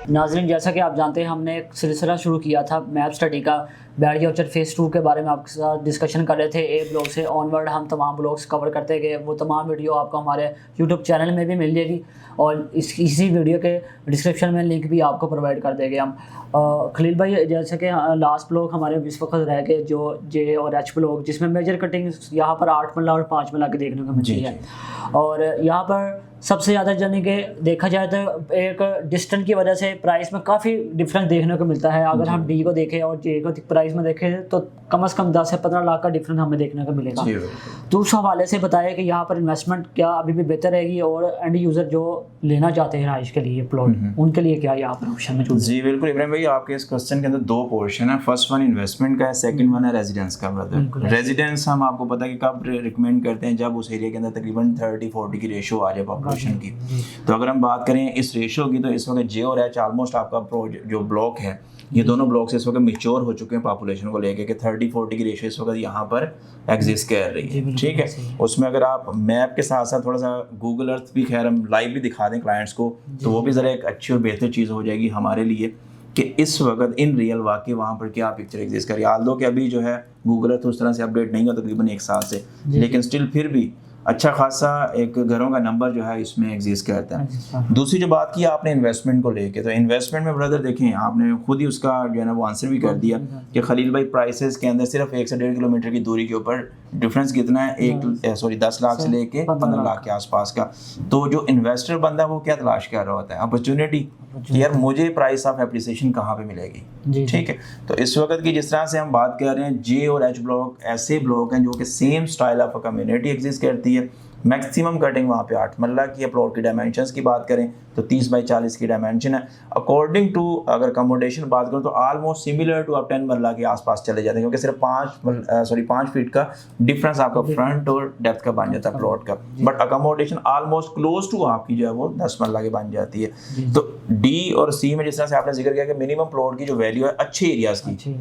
नाज़रीन, जैसा कि आप जानते हैं हमने एक सिलसिला शुरू किया था मैप स्टडी का। बैरगी ऑर्चर्ड फेज़ 2 के बारे में आपके साथ डिस्कशन कर रहे थे। ए ब्लॉग से ऑनवर्ड हम तमाम ब्लॉग्स कवर करते गए। वो तमाम वीडियो आपको हमारे यूट्यूब चैनल में भी मिल जाएगी और इसी वीडियो के डिस्क्रिप्शन में लिंक भी आपको प्रोवाइड कर देंगे हम। खलील भाई, जैसे कि लास्ट ब्लॉग हमारे इस वक्त रह गए जो जे और एच ब्लॉग, जिसमें मेजर कटिंग यहाँ पर 8 मल्ला और 5 मल्ला की देखने को मिलती है। और यहाँ पर सबसे ज़्यादा जाने के देखा जाए तो एक डिस्टेंस की वजह से प्राइस में काफ़ी डिफरेंस देखने को मिलता है। अगर हम डी को देखें और जे को प्राइस में देखें तो कम से कम 10 से 15 लाख का डिफरेंस हमें देखने को मिलेगा। तो उस हवाले से बताया कि यहाँ पर इन्वेस्टमेंट क्या अभी भी बेहतर रहेगी और एंड यूज़र जो लेना चाहते हैं रहाइश के लिए प्लॉट, उनके लिए क्या यहाँ पर ऑप्शन मौजूद है? जी बिल्कुल इब्राहिम भाई, आपके इस क्वेश्चन के अंदर दो पोर्शन है। फर्स्ट वन इन्वेस्टमेंट का है, सेकंड वन है रेजिडेंस का। ब्रदर, रेजिडेंस हम आपको पता है कि कब रिकमेंड करते हैं, जब उस एरिया के अंदर तकरीबन 30-40 की रेशो आ जाए पॉपुलेशन की। तो अगर हम बात करें इस रेशो की, तो इस वक्त जे और एच ऑलमोस्ट आपका जो ब्लॉक है, ये दोनों ब्लॉक्स इस वक्त मैच्योर हो चुके हैं पॉपुलेशन को लेके कि 30-40 की रेशो इस वक्त यहाँ पर एग्जिस्ट कर रही है। ठीक है, उसमें अगर आप मैप के साथ साथ थोड़ा सा गूगल अर्थ भी खैर हम लाइव भी दिखा दें क्लाइंट्स को, तो वो भी ज़रा एक अच्छी और बेहतर चीज़ हो जाएगी हमारे लिए कि इस वक्त इन रियल वाकई वहाँ पर क्या पिक्चर एग्जिस्ट कर रही है। आल्दो कि अभी जो है गूगल अर्थ उस तरह से अपडेट नहीं हुआ तकरीबन 1 साल से, लेकिन स्टिल फिर भी अच्छा खासा एक घरों का नंबर जो है इसमें एग्जिस्ट करता है। दूसरी जो बात की आपने इन्वेस्टमेंट को लेके, तो इन्वेस्टमेंट में ब्रदर देखें, आपने खुद ही उसका जो है ना वो आंसर भी कर दिया कि खलील भाई प्राइसेस के अंदर सिर्फ 1 से 1.5 किलोमीटर की दूरी के ऊपर डिफरेंस कितना है, 10 लाख से लेके 15 लाख के आसपास का। तो जो इन्वेस्टर बंदा है वो क्या तलाश कर रहा होता है? अपॉर्चुनिटी, यार मुझे प्राइस ऑफ एप्रिसिएशन कहाँ पे मिलेगी। ठीक है, तो इस वक्त की जिस तरह से हम बात कर रहे हैं, जे और एच ब्लॉक ऐसे ब्लॉक हैं जो कि same style of community exist करती है। मैक्सिमम कटिंग वहाँ पे 8 मल्ला की है। प्लॉट की डायमेंशंस की बात करें तो 30 बाई 40 की डायमेंशन है। अकॉर्डिंग टू अगर अकोमोडेशन बात करूँ तो ऑलमोस्ट सिमिलर टू आप 10 मल्ला के आसपास चले जाते हैं, क्योंकि सिर्फ 5 फीट का डिफरेंस आपका फ्रंट और डेप्थ का बन जाता है प्लॉट का। But accommodation almost close to आपकी जो है वो 10 मल्ला की बन जाती है। तो डी और सी में जिस तरह से आपने जिक्र किया कि मिनिमम प्लॉट की जो वैल्यू है अच्छे एरियाज की,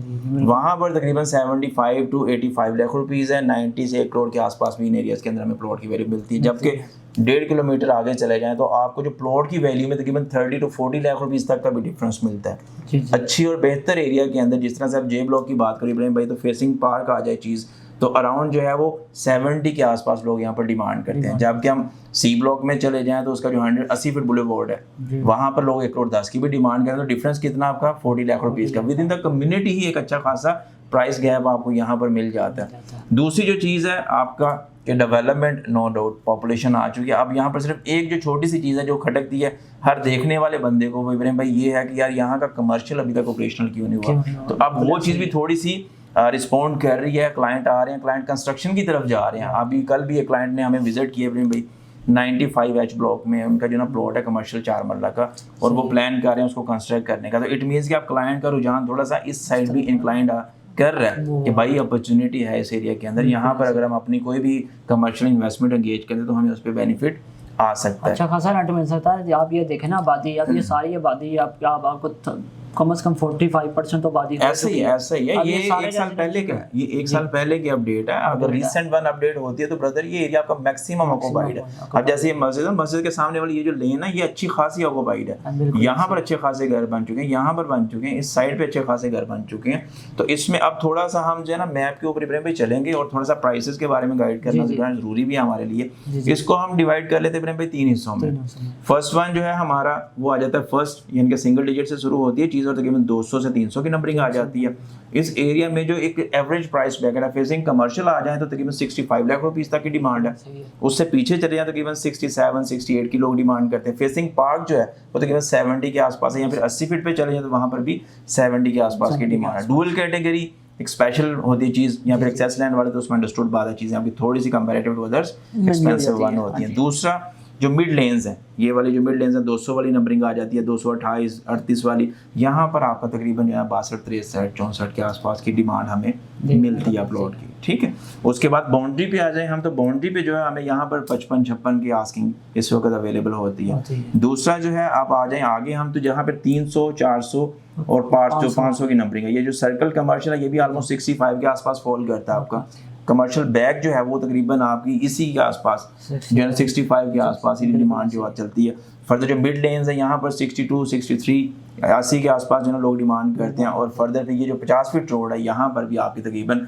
वहाँ पर तकरीबन 75 to 85 लाख रुपीज़ है। 90 से 1 करोड़ के आसपास भी इन एरियाज के अंदर हमें प्लॉट की वैल्यू मिलती है। जबकि 1.5 किलोमीटर आगे चले जाएं तो आपको जो प्लॉट की वैल्यू में तकरीबन 30 to 40 लाख रुपीस तक का भी डिफरेंस मिलता है। अच्छी और बेहतर एरिया के अंदर, जिस तरह से आप जे ब्लॉक की बात करें इब्राहिम भाई, तो फेसिंग पार्क आ जाए चीज़, तो अराउंड जो है वो 70 के आसपास लोग यहाँ पर डिमांड करते हैं। जबकि हम सी ब्लॉक में चले जाएं तो उसका जो 180 फीट बुलेवार्ड है, वहाँ पर लोग 1 करोड़ 10 की भी डिमांड करें, तो डिफरेंस कितना आपका 40 लाख रुपीज़ का। विद इन द कम्युनिटी ही एक अच्छा खासा प्राइस गैप आपको यहाँ पर मिल जाता है। दूसरी जो चीज़ है आपका कि डेवलपमेंट, नो डाउट पॉपुलेशन आ चुकी है। अब यहाँ पर सिर्फ एक जो छोटी सी चीज़ है जो खटकती है हर देखने वाले बंदे को, वो इब्राहिम भाई, ये है कि यार यहाँ का कमर्शियल अभी तक ऑपरेशनल क्यों नहीं हुआ। तो अब वो चीज़ भी थोड़ी सी रिस्पॉन्ड कर रही है। क्लाइंट आ रहे हैं, क्लाइंट कंस्ट्रक्शन की तरफ जा रहे हैं। अभी कल भी एक क्लाइंट ने हमें विजिट किया इब्राहिम भाई, 95H ब्लॉक में उनका जो ना प्लॉट है कमर्शियल 4 मरला का, और वो प्लान कर रहे हैं उसको कंस्ट्रक्ट करने का। तो इट मीन्स कि आप क्लाइंट का रुझान थोड़ा सा इस साइड भी इंक्लाइंड कर रहा है कि भाई अपॉर्चुनिटी है इस एरिया के अंदर, यहाँ पर अगर हम अपनी कोई भी कमर्शियल इन्वेस्टमेंट एंगेज करें तो हमें उस पर बेनिफिट आ सकता है, अच्छा खासा रेंट मिल सकता है। आप ये देखें ना आबादी, अब ये सारी आबादी आपको कम से कम 45% तो आबादी ऐसे ही है। ये 1 साल पहले का, ये 1 साल पहले की अपडेट है। अगर रिसेंट वन अपडेट होती है तो ब्रदर ये एरिया आपका मैक्सिमम ऑक्यूपाइड है। अब जैसे ये मस्जिद है, मस्जिद के सामने वाली ये जो लेन है ये अच्छी खासी ऑक्यूपाइड है। यहाँ पर अच्छे खासे घर बन चुके हैं, यहाँ पर बन चुके हैं, इस साइड पे अच्छे खासे घर बन चुके हैं। तो इसमें अब थोड़ा सा हम जो है ना मैप के ऊपर इब्राहिम भाई चलेंगे और थोड़ा सा प्राइसेस के बारे में गाइड करना जरूरी भी है हमारे लिए। इसको हम डिवाइड कर लेते हैं इब्राहिम भाई 3 हिस्सों में। फर्स्ट वन जो है हमारा वो आ जाता है फर्स्ट, यानी कि सिंगल डिजिट से शुरू होती है चीज़ और तकरीबन 200 से 300 की नंबरिंग आ जाती है। इस एरिया में जो एक एवरेज प्राइस पे अगर फेसिंग कमर्शियल आ जाए तो तकरीबन 65 लाख रुपीस तक की डिमांड है। उससे पीछे चले जाए तकरीबन 67-68 की लोग डिमांड करते हैं। फेसिंग पार्क जो है वो तकरीबन 70 के आसपास है, या फिर 80 फीट पे चले जाए तो वहाँ पर भी 70 के आसपास की डिमांड है। डुअल कैटेगरी एक स्पेशल होती है चीज़, या फिर एक्सेस लैंड वाले तो उसमें अंडरस्टूड बात है, चीज़ें अभी थोड़ी सी comparative to others expensive one होती हैं। दूसरा जो मिड लेन्स हैं, ये वाली जो मिड लेन्स हैं 200 वाली नंबरिंग आ जाती है, 228, 38 वाली, यहाँ पर आपका तकरीबन यहाँ 62, 63, 64 के आसपास की डिमांड हमें मिलती है प्लॉट की। ठीक है, उसके बाद बाउंड्री पे आ जाए हम, तो बाउंड्री पे जो है हमें यहाँ पर 55-56 की आस्किंग इस वक्त अवेलेबल होती है। दूसरा जो है आप आ जाए आगे हम, तो जहाँ पर 300, 400 और 500 की नंबरिंग है। ये जो सर्कल कमर्शियल है ये भी ऑलमोस्ट 65 के आसपास फॉल करता है आपका। कमर्शियल बैग जो है वो तकरीबन आपकी इसी के आसपास जो है 65 के आसपास ही डिमांड जो चलती है। फर्दर जो मिड लेन्स है यहाँ पर 62, 63, 80 के आसपास जो है लोग डिमांड करते हैं। और फर्दर फिर ये जो 50 फीट रोड है यहाँ पर भी आपकी तकरीबन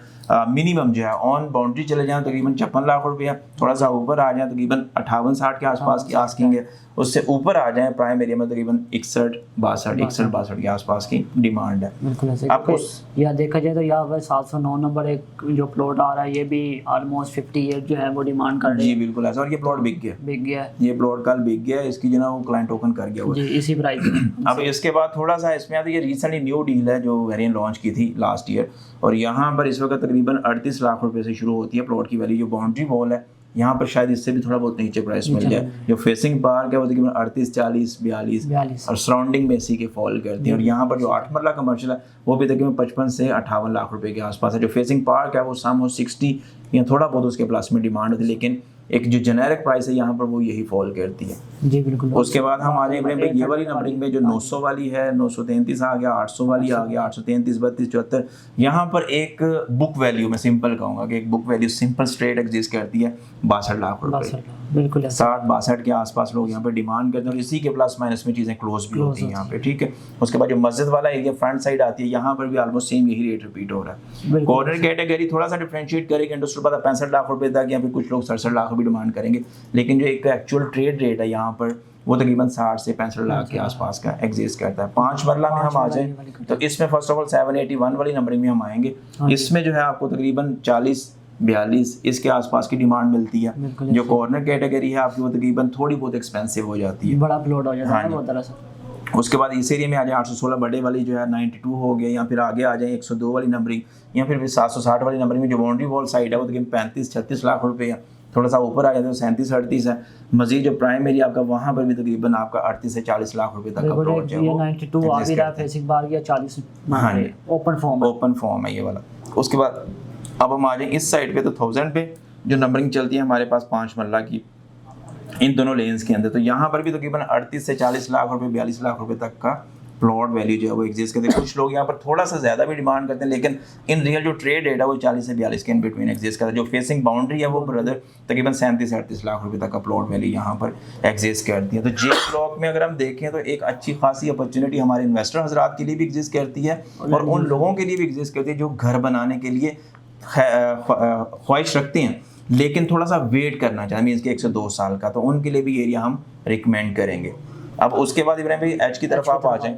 मिनिमम जो है ऑन बाउंड्री चले जाएँ तकरीबन 56 लाख रुपया, थोड़ा सा ऊपर आ जाए तकरीबन 58-60 के आसपास की आस्किंग है, उससे ऊपर आ जाए प्राइम एरिया में तकरीबन 61-62 के आसपास की डिमांड है। बिल्कुल ऐसे आपको यहाँ देखा जाए तो यहाँ पर 709 नंबर एक जो प्लॉट आ रहा है ये भी ऑलमोस्ट 58 जो है वो डिमांड कर रहे जी हैं। बिल्कुल ऐसा। और ये प्लॉट बिक गया है, ये प्लॉट कल बिक गया, इसकी जो ना वो क्लाइंट टोकन कर गया जी इसी प्राइस में। अब इसके बाद थोड़ा सा इसमें आता है, ये रिसेंटली न्यू डील है जो वेरिएंट लॉन्च की थी लास्ट ईयर, और यहाँ पर इस वक्त तकरीबन 38 लाख रुपए से शुरू होती है प्लॉट की वैल्यू। जो बाउंड्री वॉल है यहाँ पर शायद इससे भी थोड़ा बहुत नीचे प्राइस मिल जाए। जो फेसिंग पार्क है वो तकरीबन 38, 40, 42 और सराउंडिंग में इसी के फॉल करती है। और यहाँ पर जो 8 मरला कमर्शियल है वो भी तकरीबन 55 से 58 लाख रुपए के आसपास है। जो फेसिंग पार्क है वो सामो 60 या थोड़ा बहुत उसके प्लस में डिमांड होती है, लेकिन एक जो जेनेरिक प्राइस है यहाँ पर वो यही फॉल करती है। जी बिल्कुल। उसके बाद हम आ जाए ये वाली नंबरिंग में जो 900 वाली है, 933 आ गया, 800 वाली आ गया, 833, 32, 74। यहाँ पर एक बुक वैल्यू मैं सिंपल कहूँगा कि एक book value simple straight exist करती है 62 लाख रुपए, बिल्कुल 60-62 के आसपास लोग यहाँ पे डिमांड करते हैं, और इसी के प्लस माइनस में चीज़ें क्लोज भी होती हैं यहाँ पे, ठीक है। उसके बाद जो मस्जिद वाला एरिया फ्रंट साइड आती है यहाँ पर भी ऑलमोस्ट सेम यही रेट रिपीट हो रहा है। कॉर्नर कैटेगरी थोड़ा सा डिफरेंशिएट करेंगे, इंडस्ट्री पता 65 लाख रुपए तक, या फिर कुछ लोग 67 लाख भी डिमांड करेंगे, लेकिन जो एक एक्चुअल ट्रेड रेट है यहाँ पर वो तकरीबन 60 से 65 लाख के आसपास का एग्जिस्ट करता है। 5 मरला में हम आ जाएं तो इसमें फर्स्ट ऑफ ऑल 781 वाली नंबरिंग में हम आएंगे। इसमें जो है आपको तकरीबन 40-42 इसके आसपास की डिमांड मिलती है। जो कॉर्नर कैटेगरी है आपकी वो तकरीबन थोड़ी बहुत एक्सपेंसिव हो जाती है, बड़ा प्लॉट हो जाता है वो तरह से। उसके बाद इस एरिया में आ जाए 816 बड़े वाली जो है 92 हो गया, या फिर आगे आ जाए 102 वाली नंबरिंग, या फिर 760 वाली नंबरिंग में जो बाउंड्री वॉल साइड है वो तकरीबन 35-36 लाख रुपए है। थोड़ा सा ऊपर आ जाए तो 37-38 है। मजीद जो प्राइम एरिया आपका वहाँ पर भी तकरीबन आपका 38 से 40 लाख रुपए तक का प्लॉट है वो 92 आ भी रहा है, फेसिंग बार या 40 ओपन फॉर्म है ये वाला। उसके बाद अब हम आ जाए इस साइड पे तो 1000 पे जो नंबरिंग चलती है हमारे पास 5 मरला की इन दोनों लेन्स के अंदर, तो यहाँ पर भी तकरीबन 38 से 40 लाख रुपए 42 लाख रुपए तक का प्लॉट वैल्यू जो है वो एग्जिस्ट करते हैं। कुछ लोग यहाँ पर थोड़ा सा ज़्यादा भी डिमांड करते हैं, लेकिन इन रियल जो ट्रेड रेट है वो 40 से 42 के इन बिटवीन एग्जिस्ट करता है। जो फेसिंग बाउंड्री है वो ब्रदर तकरीबन 37-38 लाख रुपए तक का प्लॉट वैल्यू यहाँ पर एग्जिस्ट करती है। तो जे ब्लॉक में अगर हम देखें तो एक अच्छी खासी अपॉर्चुनिटी हमारे इन्वेस्टर हजरात के लिए भी एग्जिस्ट करती है, और उन लोगों के लिए भी एग्जिस्ट करती है जो घर बनाने के लिए ख्वाहिश रखते हैं लेकिन थोड़ा सा वेट करना चाहते हैं, मीन्स कि 1 से 2 साल का, तो उनके लिए भी एरिया हम रिकमेंड करेंगे। अब उसके बाद इब्राहिम भाई एच की तरफ आप आ जाएं।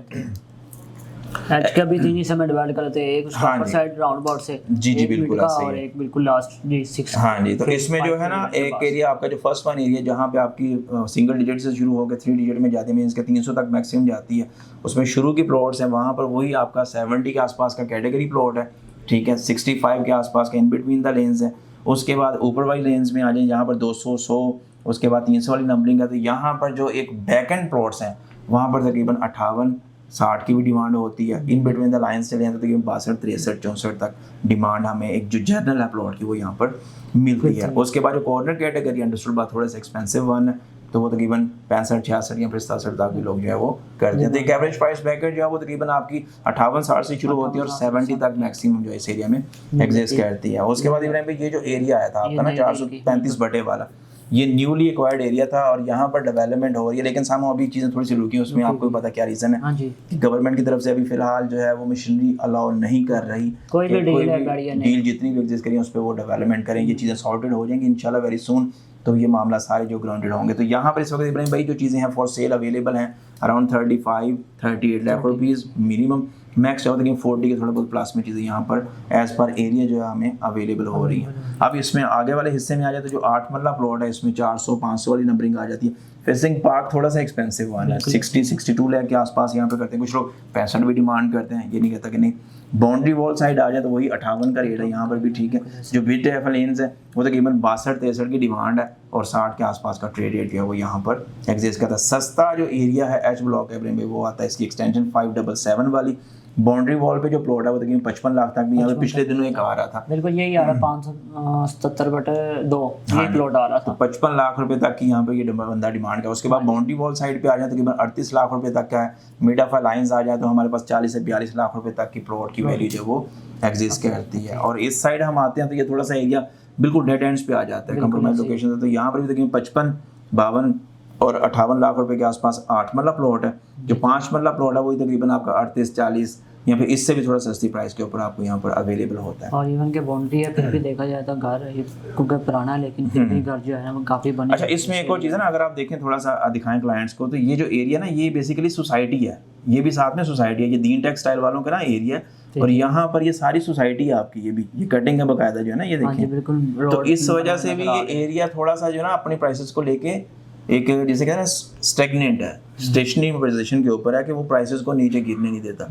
एच का भी 3 हिस्से में डिवाइड करते हैं, एक उसका ऊपर साइड राउंड अबाउट से जी बिल्कुल सही और एक बिल्कुल लास्ट जी 6। हाँ जी, तो इसमें जो है ना एक एरिया आपका जो फर्स्ट वन एरिया जहाँ पे आपकी सिंगल डिजिट से शुरू होकर 3 डिजिट में जाती है, मीन्स के 300 तक मैक्सिमम जाती है, उसमें शुरू की प्लॉट्स हैं वहाँ पर वही आपका 70 के आसपास का कैटेगरी प्लॉट है, ठीक है। 65 के आसपास का इन बिटवीन द लेन्स है। उसके बाद ऊपर वाली लेन्स में आ जाए जहाँ पर 200, 100, उसके बाद 300 वाली नंबरिंग है, तो यहाँ पर जो एक बैक एंड प्लॉट्स हैं वहाँ पर तकरीबन 58-60 की भी डिमांड होती है। इन बिटवीन द लाइन्स चले जाते हैं तकरीबन 62-63-64 तक डिमांड हमें एक जो जनरल है प्लॉट की वो यहाँ पर मिलती है। उसके बाद जो कॉर्नर कैटेगरी अंडरस्टूड बात थोड़ा सा एक्सपेंसिव वन है, तो वो तकरीबन 65-66 या फिर 67 तक भी लोग जो है वो करते हैं। तो एक एवरेज प्राइस ब्रैकेट जो है वो तकरीबन आपकी 58-60 से शुरू होती है और 70 तक मैक्सिमम जो इस एरिया में एग्जिस्ट करती है। उसके बाद इब्राहिम भाई ये जो एरिया आया था आपका ना 435 बटे वाला, ये न्यूली एक्वायर्ड एरिया था और यहाँ पर डेवलपमेंट हो रही है, लेकिन सामने अभी चीज़ें थोड़ी सी रुकी हैं। उसमें आपको पता क्या रीज़न है कि गवर्नमेंट की तरफ से अभी फिलहाल जो है वो मशीनरी अलाउ नहीं कर रही, कोई भी डील जितनी भी एग्जिस्ट करी उस पर वो डेवलपमेंट करें, ये चीज़ें सॉर्टेड हो जाएंगी इंशाल्लाह वेरी सून, तो ये मामला सारे जो ग्राउंडेड होंगे। तो यहाँ पर इस वक्त इब्राहिम भाई जो चीज़ें हैं फॉर सेल अवेलेबल हैं around 35-38 lakh rupees minimum, max जो होता है 40 के थोड़ा बहुत प्लस में चीज़ें यहाँ पर एज पर एरिया जो है हमें अवेलेबल हो रही है। अब इसमें आगे वाले हिस्से में आ जाए तो जो 8 मरला प्लॉट है इसमें 400-500 वाली नंबरिंग आ जाती है। फेसिंग पार्क थोड़ा सा एक्सपेंसिव वाला है, 60-62 लाख के आसपास यहाँ पे करते हैं, कुछ लोग 65 भी डिमांड करते हैं, ये नहीं कहता कि नहीं। बाउंड्री वॉल साइड आ जाए तो वही 58 का रेट है यहाँ पर भी, ठीक है। जो बिट लेन्स है वो तकरीबन 62-63 की डिमांड है और 60 के आसपास का ट्रेड रेट जो है वो यहाँ पर एग्जिस्ट करता है। सस्ता जो एरिया है एच ब्लॉक है वो आता है, इसकी एक्सटेंशन 577 वाली बाउंड्री वॉल पे जो प्लॉट है वो तकरीबन 55 लाख तक भी यहाँ पे पिछले दिनों एक आ रहा था, बिल्कुल यही आ रहा है 577/2 ये प्लॉट आ रहा था। 55 लाख रुपए तक की यहाँ पे ये बंदा डिमांड का। उसके बाद बाउंड्री वॉल साइड पे आ जाए तकरीबन 38 लाख रुपए तक का है। मिड ऑफ लाइंस आ जाए तो हमारे पास 40 से 42 लाख रुपए तक की प्लॉट की वैल्यू जो वो एग्जिस्ट करती है। और इस साइड हम आते हैं तो ये थोड़ा सा एरिया बिल्कुल डेड एंड्स पे आ जाता है, कंप्रोमाइज लोकेशन है, तो यहाँ पर भी तकरीबन 55-52 और 58 लाख रुपए के आसपास 8 मरला प्लॉट है। जो 5 मरला प्लॉट है वही तकरीबन आपका 38-40 या फिर इससे भी थोड़ा सस्ती प्राइस के ऊपर आपको यहाँ पर अवेलेबल होता है। और इवन के बाउंड्री है, फिर भी देखा जाए तो घर क्योंकि पुराना है लेकिन फिर भी घर जो है ना वो काफ़ी बने। अच्छा, इसमें एक और चीज़ है ना, अगर आप देखें थोड़ा सा दिखाएं क्लाइंट्स को, तो ये जो एरिया ना ये बेसिकली सोसाइटी है, ये भी साथ में सोसाइटी है, ये दीन टेक्सटाइल वालों का ना एरिया है और यहाँ पर ये सारी सोसाइटी है आपकी, ये कटिंग है बकायदा जो है ना, ये हाँ जी, देखिए। बिल्कुल। तो इस वजह से भी ये एरिया थोड़ा सा जो है ना अपनी प्राइसेस को लेके एक जैसे कहते हैं स्टेगनेंट है, स्टेशनरी पोजीशन के ऊपर है कि वो प्राइसेस को नीचे गिरने नहीं देता।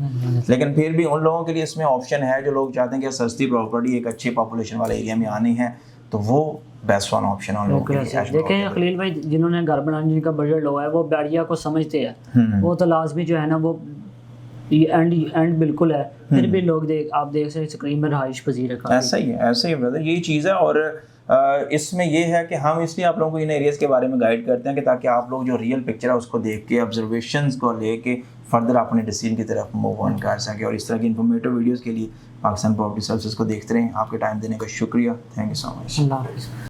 लेकिन फिर भी उन लोगों के लिए इसमें ऑप्शन है जो लोग चाहते हैं कि सस्ती प्रॉपर्टी एक अच्छी पॉपुलेशन वाले एरिया में आनी है, तो वो बेस्ट वन ऑप्शन है उन लोगों के लिए। देखें खलील भाई, जिन्होंने घर बनाने जिनका बजट लो है वो बैरिया को समझते हैं, वो तो लाजमी जो है ना वो एंड बिल्कुल है, फिर भी लोग आप देख सकते स्क्रीन में रहाइश पजीर है। ऐसा ही ब्रदर, यही चीज़ है। और इसमें ये है कि हम इसलिए आप लोगों को इन एरियाज़ के बारे में गाइड करते हैं कि ताकि आप लोग जो रियल पिक्चर है उसको देख के ऑब्जर्वेशंस को लेके फर्दर अपने डिसीजन की तरफ मूव ऑन कर सकें। और इस तरह की इन्फॉर्मेटिव वीडियोज़ के लिए पाकिस्तान प्रॉपर्टी सर्विसेज को देखते रहें। आपके टाइम देने का शुक्रिया, थैंक यू सो मच। अल्लाह हाफ़िज़।